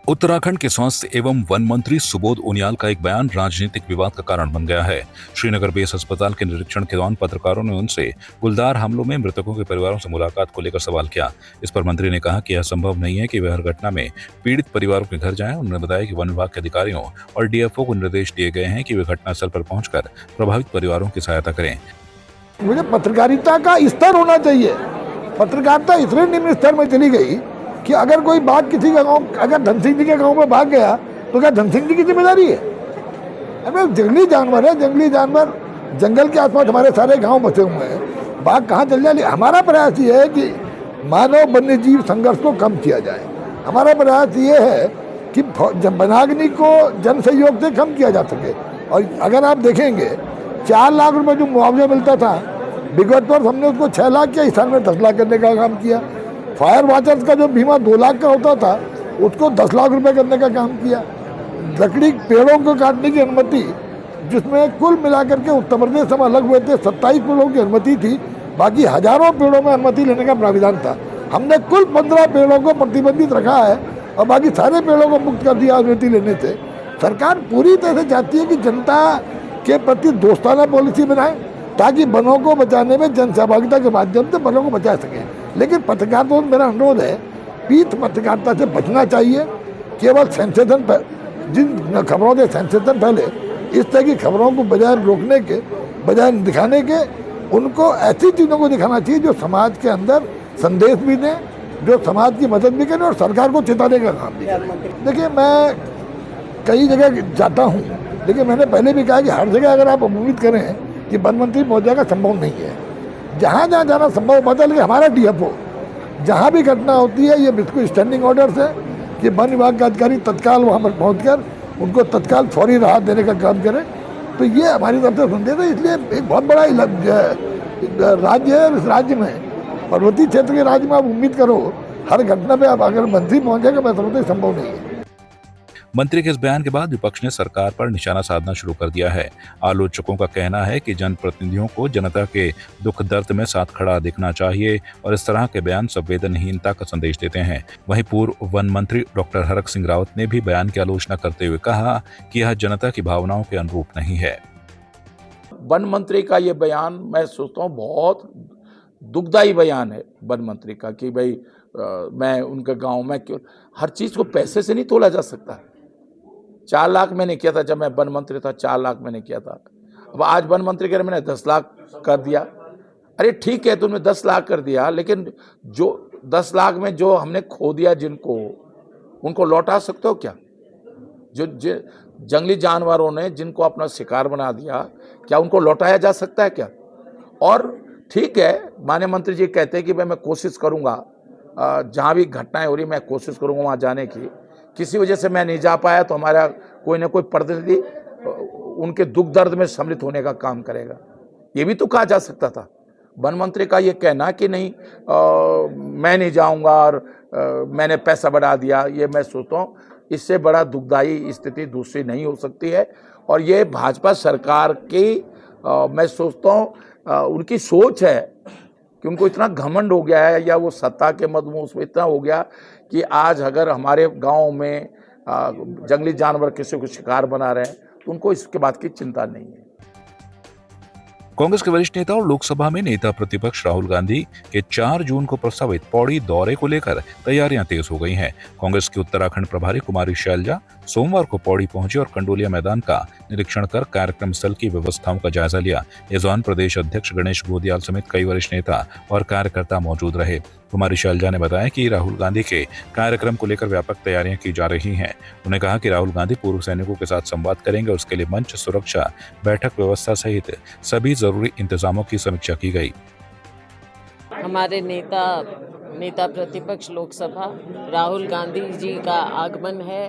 उत्तराखंड के स्वास्थ्य एवं वन मंत्री सुबोध उनियाल का एक बयान राजनीतिक विवाद का कारण बन गया है। श्रीनगर बेस अस्पताल के निरीक्षण के दौरान पत्रकारों ने उनसे गुलदार हमलों में मृतकों के परिवारों से मुलाकात को लेकर सवाल किया। इस पर मंत्री ने कहा कि यह संभव नहीं है कि वे हर घटना में पीड़ित परिवारों के घर जाएं। उन्होंने बताया कि वन विभाग के अधिकारियों और डीएफओ को निर्देश दिए गए हैं कि वे घटनास्थल पर पहुंचकर प्रभावित परिवारों की सहायता करें। मुझे पत्रकारिता का स्तर होना चाहिए। पत्रकारिता इतने निम्न स्तर में चली गई कि अगर कोई बात किसी का गाँव, अगर धन सिंह जी के गाँव में भाग गया तो क्या धन सिंह जी की जिम्मेदारी है? अरे जंगली जानवर है, जंगली जानवर, जंगल के आसपास हमारे सारे गांव बसे हुए हैं, बाघ कहाँ चल जाए? हमारा प्रयास ये है कि मानव वन्य जीव संघर्ष को कम किया जाए। हमारा प्रयास ये है कि वनाग्नि को जन सहयोग से कम किया जा सके। और अगर आप देखेंगे 4 लाख रुपए जो मुआवजा मिलता था, विगत वर्ष हमने उसको 6 लाख किया, इस साल में 10 लाख करने का काम किया। फायर वॉचर्स का जो बीमा 2 लाख का होता था उसको 10 लाख रुपए करने का काम किया। लकड़ी पेड़ों को काटने की अनुमति, जिसमें कुल मिलाकर के उत्तर प्रदेश से अलग हुए थे 27 पेड़ों की अनुमति थी, बाकी हजारों पेड़ों में अनुमति लेने का प्राविधान था। हमने कुल 15 पेड़ों को प्रतिबंधित रखा है और बाकी सारे पेड़ों को मुक्त कर दिया अनुमति लेने से। सरकार पूरी तरह से चाहती है कि जनता के प्रति दोस्ताना पॉलिसी बनाए ताकि वनों को बचाने में जन सहभागिता के माध्यम से वनों को बचा सकें। लेकिन पत्रकारिता, मेरा अनुरोध है, पीठ पत्रकारिता से बचना चाहिए। केवल सेंसेशन, जिन खबरों से सेंसेशन फैले, इस तरह की खबरों को बजाय रोकने के, बजाय दिखाने के, उनको ऐसी चीज़ों को दिखाना चाहिए जो समाज के अंदर संदेश भी दें, जो समाज की मदद भी करें और सरकार को चेताने का काम भी करें। देखिए, मैं कई जगह जाता हूँ, लेकिन मैंने पहले भी कहा कि हर जगह अगर आप उम्मीद करें कि वन मंत्री पहुँच जाएगा, संभव नहीं है। जहाँ जहाँ जाना संभव होता है, लेकिन हमारा डीएफओ जहाँ भी घटना होती है, ये बिल्कुल स्टैंडिंग ऑर्डर से कि वन विभाग का अधिकारी तत्काल वहाँ पर पहुँचकर उनको तत्काल फौरी राहत देने का काम करें। तो ये हमारी तरफ से संदेश है। इसलिए एक बहुत बड़ा राज्य है। इस राज्य में, पर्वतीय क्षेत्र के राज्य में, आप उम्मीद करो हर घटना में आप अगर मंत्री पहुँचेगा, मैं समझता हूँ संभव नहीं है। मंत्री के इस बयान के बाद विपक्ष ने सरकार पर निशाना साधना शुरू कर दिया है। आलोचकों का कहना है कि जनप्रतिनिधियों को जनता के दुख दर्द में साथ खड़ा दिखना चाहिए और इस तरह के बयान संवेदनहीनता का संदेश देते हैं। वहीं पूर्व वन मंत्री डॉक्टर हरक सिंह रावत ने भी बयान की आलोचना करते हुए कहा कि यह जनता की भावनाओं के अनुरूप नहीं है। वन मंत्री का ये बयान, मैं सोचता हूँ, बहुत दुखदायी बयान है वन मंत्री का कि भाई मैं उनके गाँव में क्यों, हर चीज़ को पैसे से नहीं तोला जा सकता। 4 लाख मैंने किया था जब मैं वन मंत्री था, 4 लाख मैंने किया था। अब आज वन मंत्री कह रहे मैंने 10 लाख कर दिया। अरे ठीक है, तुमने 10 लाख कर दिया, लेकिन जो 10 लाख में जो हमने खो दिया जिनको, उनको लौटा सकते हो क्या? जो जंगली जानवरों ने जिनको अपना शिकार बना दिया, क्या उनको लौटाया जा सकता है क्या? और ठीक है, माननीय मंत्री जी कहते हैं कि भाई मैं कोशिश करूँगा, जहाँ भी घटनाएं हो रही मैं कोशिश करूँगा वहाँ जाने की। किसी वजह से मैं नहीं जा पाया तो हमारा कोई ना कोई प्रतिनिधि उनके दुख दर्द में सम्मिलित होने का काम करेगा, ये भी तो कहा जा सकता था। वन मंत्री का ये कहना कि नहीं मैं नहीं जाऊंगा और मैंने पैसा बढ़ा दिया, ये मैं सोचता हूँ इससे बड़ा दुखदायी स्थिति दूसरी नहीं हो सकती है। और ये भाजपा सरकार की मैं सोचता हूँ उनकी सोच है कि उनको इतना घमंड हो गया है, या वो सत्ता के मदमूस में इतना हो गया कि आज अगर हमारे गांव में जंगली जानवर किसी को शिकार बना रहे हैं तो उनको इसके बात की चिंता नहीं है। कांग्रेस के वरिष्ठ नेता और लोकसभा में नेता प्रतिपक्ष राहुल गांधी के 4 जून को प्रस्तावित पौड़ी दौरे को लेकर तैयारियां तेज हो गई हैं। कांग्रेस की उत्तराखंड प्रभारी कुमारी शैलजा सोमवार को पौड़ी पहुंची और कंडोलिया मैदान का निरीक्षण कर कार्यक्रम स्थल की व्यवस्थाओं का जायजा लिया। इस दौरान प्रदेश अध्यक्ष गणेश गोदियाल समेत कई वरिष्ठ नेता और कार्यकर्ता मौजूद रहे। कुमारी शैलजा ने बताया कि राहुल गांधी के कार्यक्रम को लेकर व्यापक तैयारियां की जा रही हैं। उन्होंने कहा कि राहुल गांधी पूर्व सैनिकों के साथ संवाद करेंगे। उसके लिए मंच, सुरक्षा, बैठक व्यवस्था सहित सभी जरूरी इंतजामों की समीक्षा की गई। हमारे नेता प्रतिपक्ष लोकसभा राहुल गांधी जी का आगमन है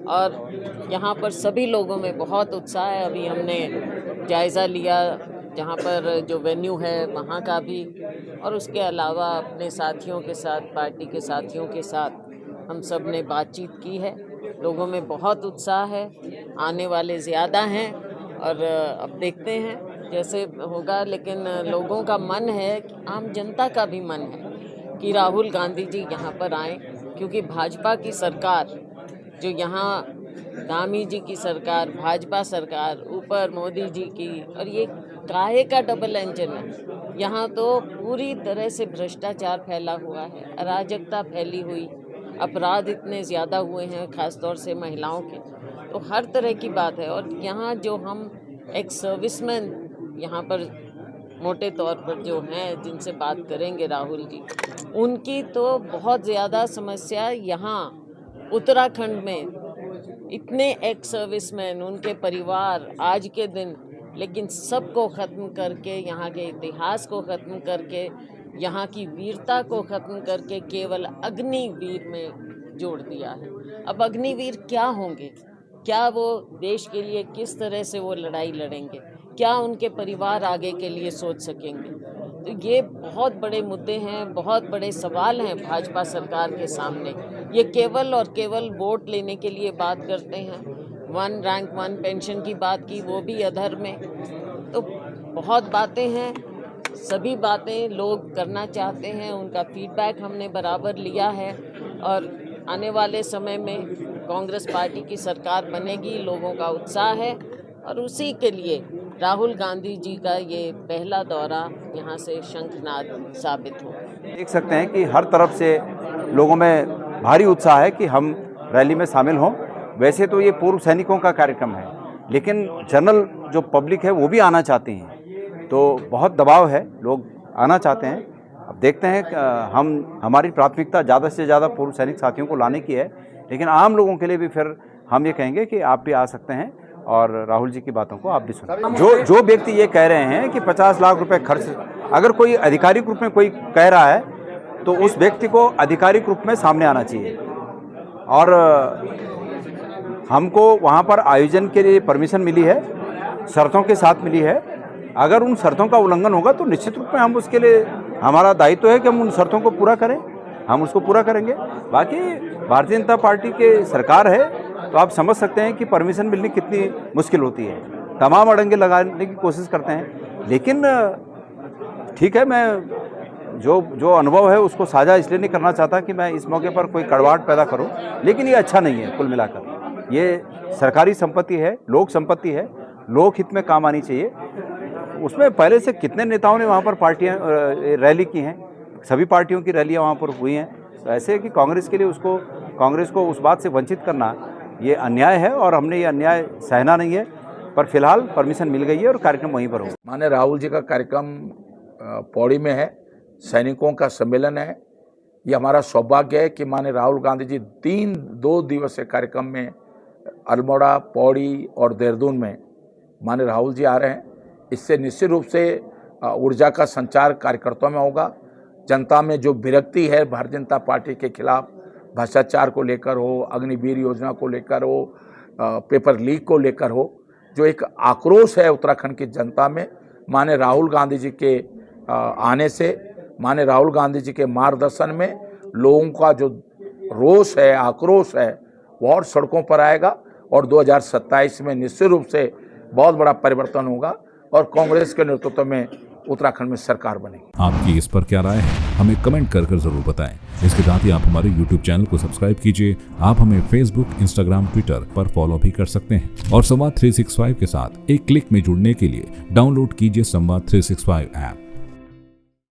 और यहाँ पर सभी लोगों में बहुत उत्साह है। अभी हमने जायज़ा लिया जहाँ पर जो वेन्यू है वहाँ का भी, और उसके अलावा अपने साथियों के साथ, पार्टी के साथियों के साथ हम सब ने बातचीत की है। लोगों में बहुत उत्साह है, आने वाले ज़्यादा हैं और अब देखते हैं जैसे होगा। लेकिन लोगों का मन है, आम जनता का भी मन है कि राहुल गांधी जी यहाँ पर आएँ, क्योंकि भाजपा की सरकार जो यहाँ धामी जी की सरकार, भाजपा सरकार, ऊपर मोदी जी की, और ये काहे का डबल इंजन है। यहाँ तो पूरी तरह से भ्रष्टाचार फैला हुआ है, अराजकता फैली हुई, अपराध इतने ज़्यादा हुए हैं, खासतौर से महिलाओं के, तो हर तरह की बात है। और यहाँ जो हम एक सर्विसमैन यहाँ पर मोटे तौर पर जो हैं, जिनसे बात करेंगे राहुल जी, उनकी तो बहुत ज़्यादा समस्या यहाँ उत्तराखंड में, इतने एक्स सर्विसमैन, उनके परिवार आज के दिन, लेकिन सबको ख़त्म करके, यहाँ के इतिहास को ख़त्म करके, यहाँ की वीरता को ख़त्म करके केवल अग्निवीर में जोड़ दिया है। अब अग्निवीर क्या होंगे, क्या वो देश के लिए किस तरह से वो लड़ाई लड़ेंगे, क्या उनके परिवार आगे के लिए सोच सकेंगे? तो ये बहुत बड़े मुद्दे हैं, बहुत बड़े सवाल हैं भाजपा सरकार के सामने। ये केवल और केवल वोट लेने के लिए बात करते हैं। 1 रैंक 1 पेंशन की बात की, वो भी अधर में। तो बहुत बातें हैं, सभी बातें लोग करना चाहते हैं, उनका फीडबैक हमने बराबर लिया है और आने वाले समय में कांग्रेस पार्टी की सरकार बनेगी, लोगों का उत्साह है और उसी के लिए राहुल गांधी जी का ये पहला दौरा यहाँ से शंखनाद साबित हो। देख सकते हैं कि हर तरफ से लोगों में भारी उत्साह है कि हम रैली में शामिल हों। वैसे तो ये पूर्व सैनिकों का कार्यक्रम है, लेकिन जनरल जो पब्लिक है वो भी आना चाहती हैं, तो बहुत दबाव है, लोग आना चाहते हैं। अब देखते हैं, हमारी प्राथमिकता ज़्यादा से ज़्यादा पूर्व सैनिक साथियों को लाने की है, लेकिन आम लोगों के लिए भी फिर हम ये कहेंगे कि आप भी आ सकते हैं और राहुल जी की बातों को आप भी सुनें। जो व्यक्ति ये कह रहे हैं कि 50 लाख रुपए खर्च, अगर कोई आधिकारिक रूप में कोई कह रहा है तो उस व्यक्ति को आधिकारिक रूप में सामने आना चाहिए। और हमको वहाँ पर आयोजन के लिए परमिशन मिली है, शर्तों के साथ मिली है। अगर उन शर्तों का उल्लंघन होगा तो निश्चित रूप में हम उसके लिए, हमारा दायित्व है कि हम उन शर्तों को पूरा करें, हम उसको पूरा करेंगे। बाकी भारतीय जनता पार्टी की सरकार है तो आप समझ सकते हैं कि परमिशन मिलनी कितनी मुश्किल होती है। तमाम अड़ंगे लगाने की कोशिश करते हैं, लेकिन ठीक है, मैं जो अनुभव है उसको साझा इसलिए नहीं करना चाहता कि मैं इस मौके पर कोई कड़वाहट पैदा करूं, लेकिन ये अच्छा नहीं है। कुल मिलाकर ये सरकारी संपत्ति है, लोक संपत्ति है, लोक हित में काम आनी चाहिए। उसमें पहले से कितने नेताओं ने वहाँ पर पार्टियाँ रैली की हैं, सभी पार्टियों की रैलियाँ वहाँ पर हुई हैं। तो ऐसे है कि कांग्रेस को उस बात से वंचित करना ये अन्याय है और हमने ये अन्याय सहना नहीं है। पर फिलहाल परमिशन मिल गई है और कार्यक्रम वहीं पर होगा। माननीय राहुल जी का कार्यक्रम पौड़ी में है, सैनिकों का सम्मेलन है। ये हमारा सौभाग्य है कि माननीय राहुल गांधी जी 2 दिवसीय कार्यक्रम में अल्मोड़ा, पौड़ी और देहरादून में माननीय राहुल जी आ रहे हैं। इससे निश्चित रूप से ऊर्जा का संचार कार्यकर्ताओं में होगा। जनता में जो विरक्ति है भारतीय जनता पार्टी के खिलाफ, भ्रष्टाचार को लेकर हो, अग्निवीर योजना को लेकर हो, पेपर लीक को लेकर हो, जो एक आक्रोश है उत्तराखंड की जनता में, माननीय राहुल गांधी जी के आने से, माननीय राहुल गांधी जी के मार्गदर्शन में लोगों का जो रोष है, आक्रोश है, वो और सड़कों पर आएगा और 2027 में निश्चित रूप से बहुत बड़ा परिवर्तन होगा और कांग्रेस के नेतृत्व में उत्तराखंड में सरकार बनेगी। आपकी इस पर क्या राय है, हमें कमेंट कर जरूर बताएं। इसके साथ ही आप हमारे YouTube चैनल को सब्सक्राइब कीजिए। आप हमें Facebook, Instagram, Twitter पर फॉलो भी कर सकते हैं और संवाद 365 के साथ एक क्लिक में जुड़ने के लिए डाउनलोड कीजिए संवाद 365 ऐप।